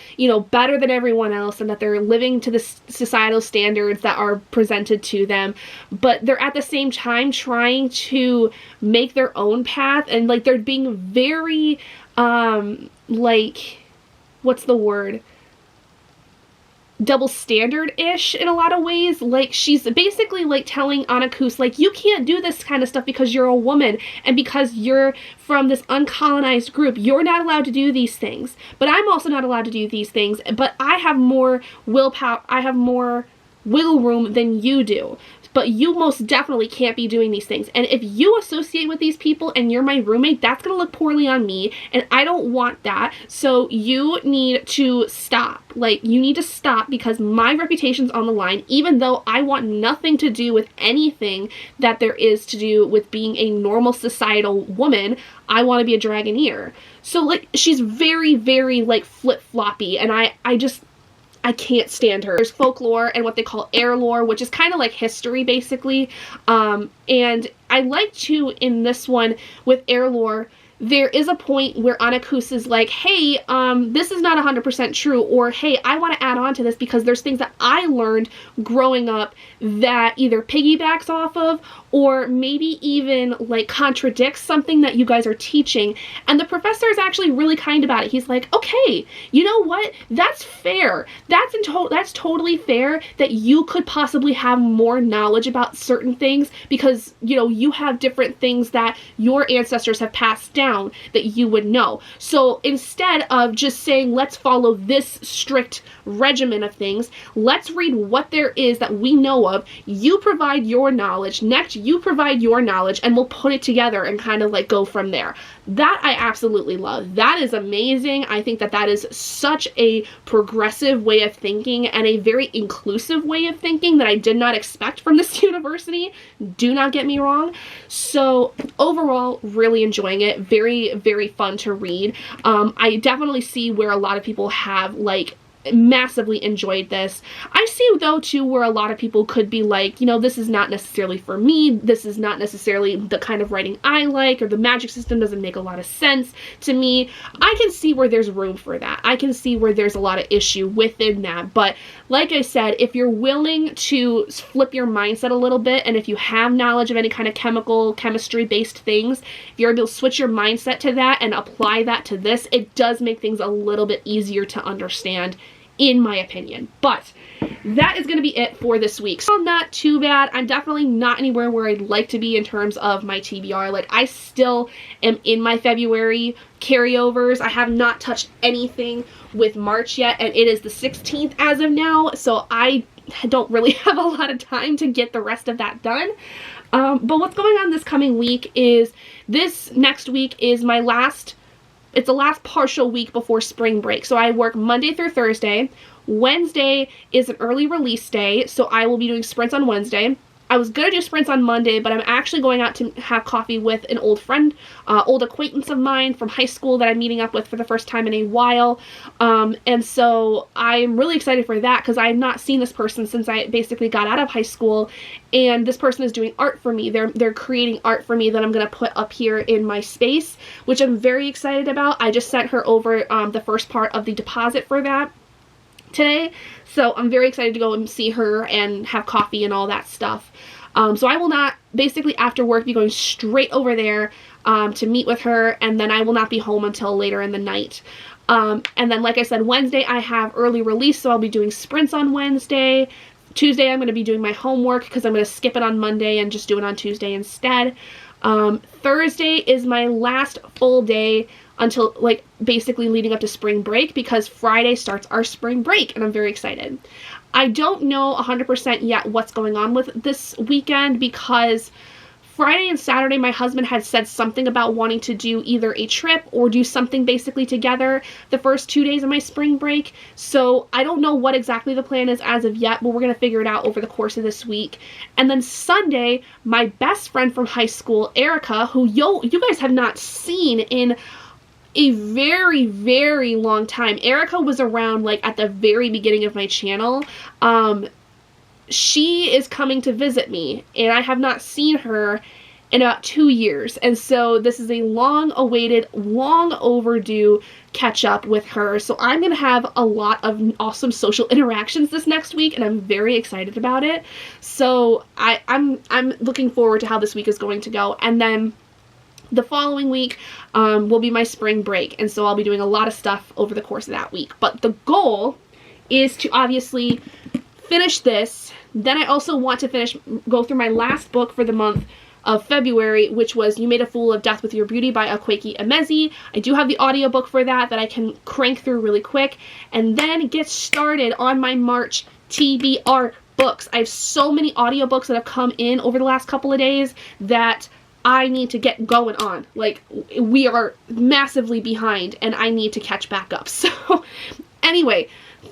better than everyone else and that they're living to the societal standards that are presented to them, but they're at the same time trying to make their own path, and like they're being very what's the word? double standard-ish in a lot of ways. Like, she's basically like telling Anakus, like, you can't do this kind of stuff because you're a woman and because you're from this uncolonized group. You're not allowed to do these things, but I'm also not allowed to do these things, but I have more willpower, I have more wiggle room than you do. But you most definitely can't be doing these things. And if you associate with these people and you're my roommate, that's going to look poorly on me. And I don't want that. So you need to stop. Like, you need to stop because my reputation's on the line, even though I want nothing to do with anything that there is to do with being a normal societal woman. I want to be a Dragoneer. So, like, she's very, very, like, flip-floppy. And I can't stand her. There's folklore and what they call air lore, which is kind of like history, basically. And I like to, in this one, with air lore, there is a point where Anakus is like, hey, this is not 100% true, or hey, I want to add on to this because there's things that I learned growing up that either piggybacks off of or maybe even like contradicts something that you guys are teaching. And the professor is actually really kind about it. He's like, okay, you know what? That's fair. That's totally fair that you could possibly have more knowledge about certain things because, you know, you have different things that your ancestors have passed down that you would know. So instead of just saying, let's follow this strict regimen of things, let's read what there is that we know of. You provide your knowledge. Next, you provide your knowledge, and we'll put it together and kind of like go from there. That I absolutely love. That is amazing. I think that that is such a progressive way of thinking and a very inclusive way of thinking that I did not expect from this university. Do not get me wrong. So overall, really enjoying it. Very, very fun to read. I definitely see where a lot of people have like massively enjoyed this. I see though too where a lot of people could be like, you know, this is not necessarily for me, this is not necessarily the kind of writing I like, or the magic system doesn't make a lot of sense to me. I can see where there's room for that. I can see where there's a lot of issue within that, but like I said, if you're willing to flip your mindset a little bit, and if you have knowledge of any kind of chemistry based things, if you're able to switch your mindset to that and apply that to this, it does make things a little bit easier to understand, in my opinion. But that is going to be it for this week. So not too bad. I'm definitely not anywhere where I'd like to be in terms of my TBR. Like, I still am in my February carryovers. I have not touched anything with March yet, and it is the 16th as of now, so I don't really have a lot of time to get the rest of that done. But what's going on this coming week is, this next week is my last, it's the last partial week before spring break. So I work Monday through Thursday. Wednesday is an early release day, so I will be doing sprints on Wednesday. I was going to do sprints on Monday, but I'm actually going out to have coffee with an old friend, old acquaintance of mine from high school that I'm meeting up with for the first time in a while. And so I'm really excited for that because I have not seen this person since I basically got out of high school. And this person is doing art for me. They're creating art for me that I'm going to put up here in my space, which I'm very excited about. I just sent her over the first part of the deposit for that today, so I'm very excited to go and see her and have coffee and all that stuff. So I will not, basically after work, be going straight over there to meet with her, and then I will not be home until later in the night. And then, like I said, Wednesday I have early release, so I'll be doing sprints on Wednesday. Tuesday I'm going to be doing my homework because I'm going to skip it on Monday and just do it on Tuesday instead. Thursday is my last full day until, like, basically leading up to spring break, because Friday starts our spring break, and I'm very excited. I don't know 100% yet what's going on with this weekend, because Friday and Saturday my husband had said something about wanting to do either a trip or do something basically together the first 2 days of my spring break. So I don't know what exactly the plan is as of yet, but we're going to figure it out over the course of this week. And then Sunday, my best friend from high school, Erica, who you guys have not seen in a very, very long time. Erica was around like at the very beginning of my channel. She is coming to visit me, and I have not seen her in about 2 years. And so this is a long awaited, long overdue catch up with her. So I'm going to have a lot of awesome social interactions this next week, and I'm very excited about it. So I'm looking forward to how this week is going to go. And then the following week will be my spring break, and so I'll be doing a lot of stuff over the course of that week. But the goal is to obviously finish this. Then I also want to go through my last book for the month of February, which was You Made a Fool of Death with Your Beauty by Akwaeke Emezi. I do have the audiobook for that I can crank through really quick, and then get started on my March TBR books. I have so many audiobooks that have come in over the last couple of days that I need to get going on. Like, we are massively behind and I need to catch back up. So anyway,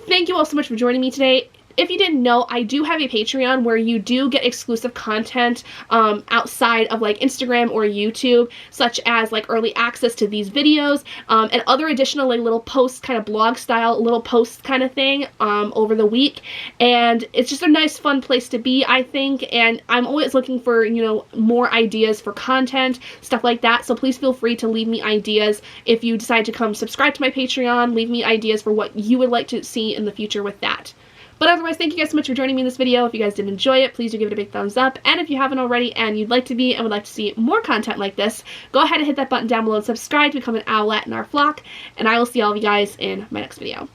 thank you all so much for joining me today. If you didn't know, I do have a Patreon where you do get exclusive content outside of like Instagram or YouTube, such as like early access to these videos and other additional like little posts, kind of blog style little posts kind of thing over the week. And it's just a nice fun place to be, I think, and I'm always looking for, you know, more ideas for content, stuff like that. So please feel free to leave me ideas if you decide to come subscribe to my Patreon. Leave me ideas for what you would like to see in the future with that. But otherwise, thank you guys so much for joining me in this video. If you guys did enjoy it, please do give it a big thumbs up. And if you haven't already and you'd like to be and would like to see more content like this, go ahead and hit that button down below and subscribe to become an owlet in our flock. And I will see all of you guys in my next video.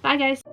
Bye, guys.